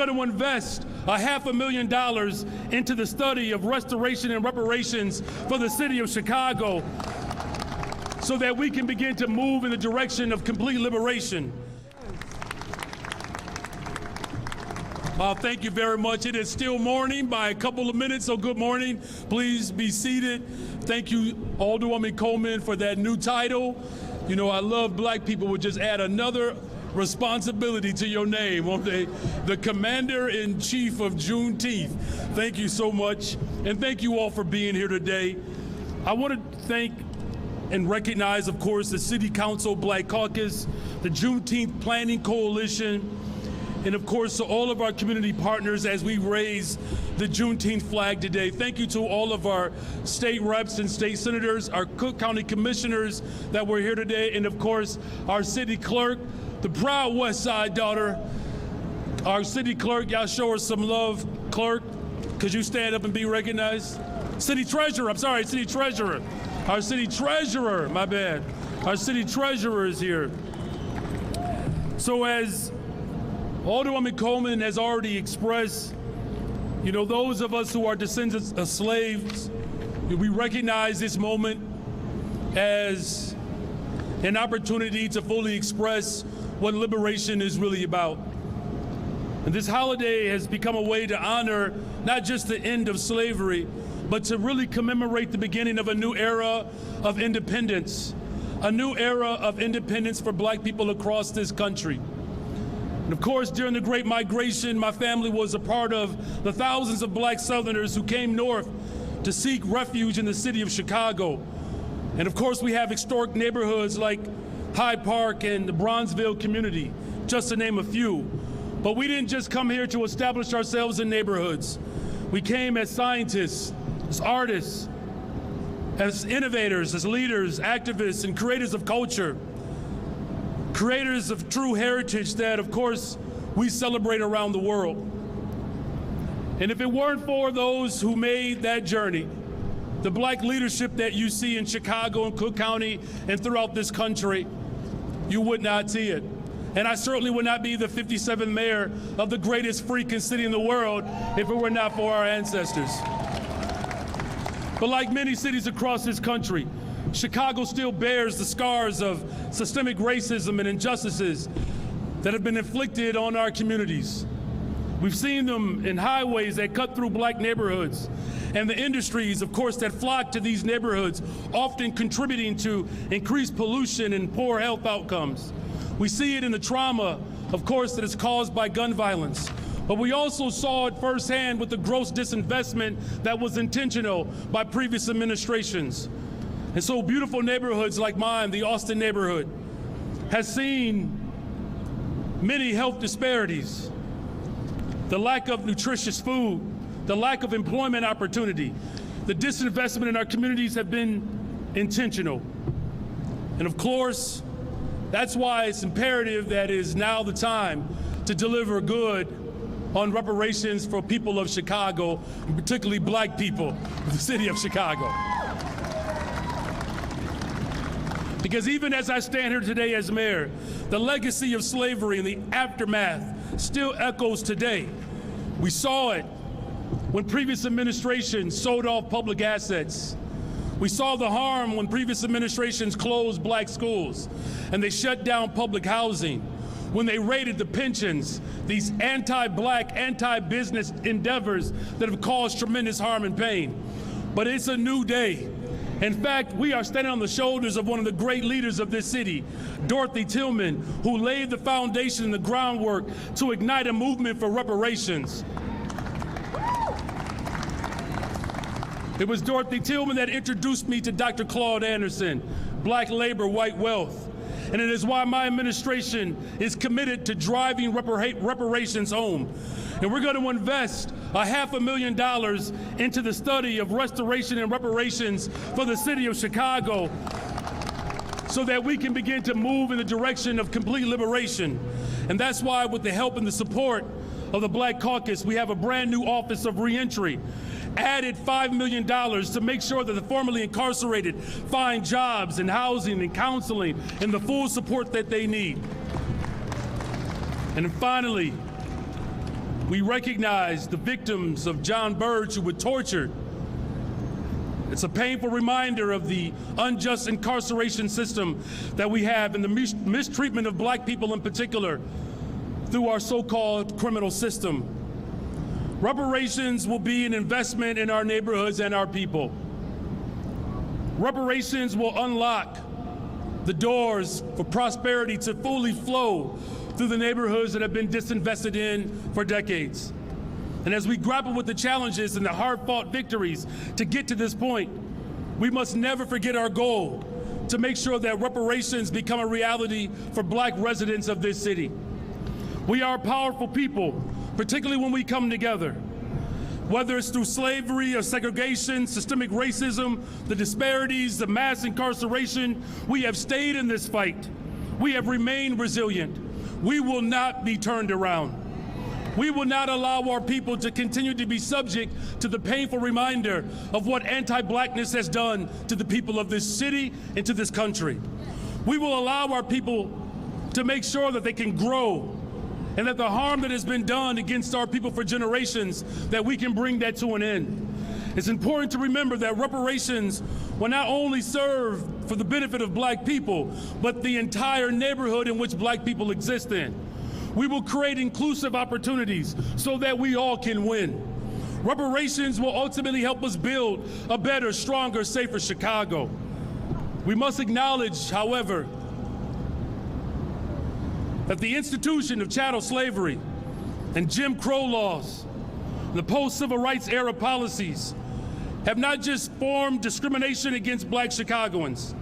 going to invest $500,000 into the study of restoration and reparations for the city of Chicago so that we can begin to move in the direction of complete liberation. Thank you very much. It is still morning by a couple of minutes, so good morning. Please be seated. Thank you, Alderwoman Coleman, for that new title. You know, I love black people would just add another responsibility to your name, won't they? The Commander-in-Chief of Juneteenth. Thank you so much, and thank you all for being here today. I want to thank and recognize, of course, the City Council Black Caucus, the Juneteenth Planning Coalition, and of course to all of our community partners as we raise the Juneteenth flag today. Thank you to all of our state reps and state senators, our Cook County commissioners that were here today, and of course our city clerk, the proud West Side daughter. Our city clerk, y'all show her some love, clerk. Could you stand up and be recognized? City treasurer, I'm sorry, city treasurer. Our city treasurer, my bad. Our city treasurer is here. So as Alderwoman Coleman has already expressed, you know, those of us who are descendants of slaves, we recognize this moment as an opportunity to fully express what liberation is really about. And this holiday has become a way to honor not just the end of slavery, but to really commemorate the beginning of a new era of independence, a new era of independence for black people across this country. And of course, during the Great Migration, my family was a part of the thousands of black Southerners who came north to seek refuge in the city of Chicago. And of course, we have historic neighborhoods like Hyde Park and the Bronzeville community, just to name a few. But we didn't just come here to establish ourselves in neighborhoods. We came as scientists, as artists, as innovators, as leaders, activists, and creators of culture, creators of true heritage that, of course, we celebrate around the world. And if it weren't for those who made that journey, the black leadership that you see in Chicago and Cook County and throughout this country, you would not see it. And I certainly would not be the 57th mayor of the greatest freaking city in the world if it were not for our ancestors. But like many cities across this country, Chicago still bears the scars of systemic racism and injustices that have been inflicted on our communities. We've seen them in highways that cut through black neighborhoods, and the industries, of course, that flock to these neighborhoods, often contributing to increased pollution and poor health outcomes. We see it in the trauma, of course, that is caused by gun violence. But we also saw it firsthand with the gross disinvestment that was intentional by previous administrations. And so beautiful neighborhoods like mine, the Austin neighborhood, has seen many health disparities, the lack of nutritious food, the lack of employment opportunity. The disinvestment in our communities have been intentional. And of course, that's why it's imperative that it is now the time to deliver good on reparations for people of Chicago, and particularly black people of the city of Chicago. Because even as I stand here today as mayor, the legacy of slavery and the aftermath still echoes today. We saw it when previous administrations sold off public assets. We saw the harm when previous administrations closed black schools and they shut down public housing, when they raided the pensions, these anti-black, anti-business endeavors that have caused tremendous harm and pain. But it's a new day. In fact, we are standing on the shoulders of one of the great leaders of this city, Dorothy Tillman, who laid the foundation and the groundwork to ignite a movement for reparations. It was Dorothy Tillman that introduced me to Dr. Claude Anderson, Black Labor, White Wealth. And it is why my administration is committed to driving reparations home. And we're going to invest $500,000 into the study of restoration and reparations for the city of Chicago so that we can begin to move in the direction of complete liberation. And that's why, with the help and the support of the Black Caucus, we have a brand new Office of Reentry, added $5 million to make sure that the formerly incarcerated find jobs and housing and counseling and the full support that they need. And finally, We recognize the victims of John Burge who were tortured. It's a painful reminder of the unjust incarceration system that we have and the mistreatment of black people in particular through our so-called criminal system. Reparations will be an investment in our neighborhoods and our people. Reparations will unlock the doors for prosperity to fully flow through the neighborhoods that have been disinvested in for decades. And as we grapple with the challenges and the hard-fought victories to get to this point, we must never forget our goal to make sure that reparations become a reality for black residents of this city. We are a powerful people, particularly when we come together. Whether it's through slavery or segregation, systemic racism, the disparities, the mass incarceration, we have stayed in this fight. We have remained resilient. We will not be turned around. We will not allow our people to continue to be subject to the painful reminder of what anti-blackness has done to the people of this city and to this country. We will allow our people to make sure that they can grow and that the harm that has been done against our people for generations, that we can bring that to an end. It's important to remember that reparations will not only serve for the benefit of black people, but the entire neighborhood in which black people exist in. We will create inclusive opportunities so that we all can win. Reparations will ultimately help us build a better, stronger, safer Chicago. We must acknowledge, however, that the institution of chattel slavery and Jim Crow laws, the post-civil rights era policies, have not just formed discrimination against Black Chicagoans,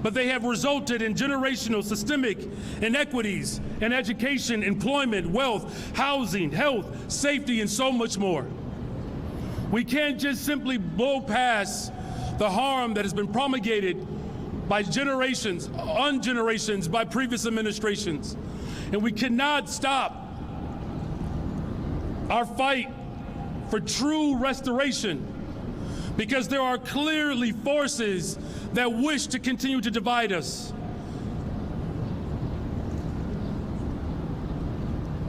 but they have resulted in generational systemic inequities in education, employment, wealth, housing, health, safety, and so much more. We can't just simply blow past the harm that has been promulgated by generations, on generations, by previous administrations. And we cannot stop our fight for true restoration because there are clearly forces that wish to continue to divide us.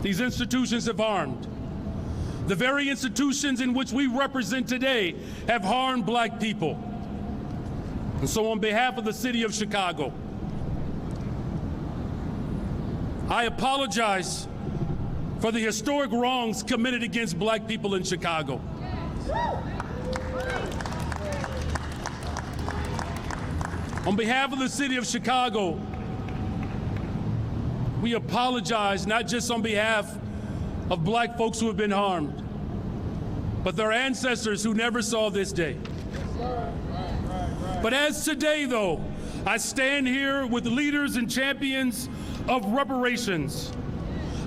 These institutions have harmed. The very institutions in which we represent today have harmed black people. And so on behalf of the city of Chicago, I apologize for the historic wrongs committed against black people in Chicago. On behalf of the city of Chicago, we apologize not just on behalf of black folks who have been harmed, but their ancestors who never saw this day. But as today, though, I stand here with leaders and champions of reparations.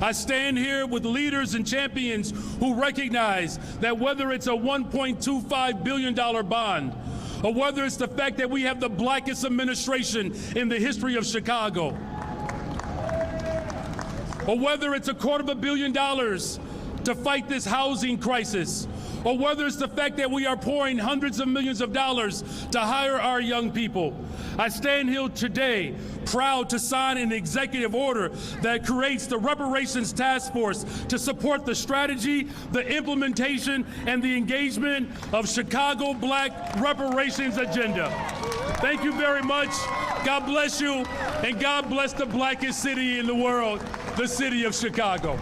I stand here with leaders and champions who recognize that whether it's a $1.25 billion bond, or whether it's the fact that we have the blackest administration in the history of Chicago, or whether it's $250 million to fight this housing crisis, or whether it's the fact that we are pouring hundreds of millions of dollars to hire our young people. I stand here today proud to sign an executive order that creates the Reparations Task Force to support the strategy, the implementation, and the engagement of Chicago Black Reparations Agenda. Thank you very much. God bless you, and God bless the blackest city in the world, the city of Chicago.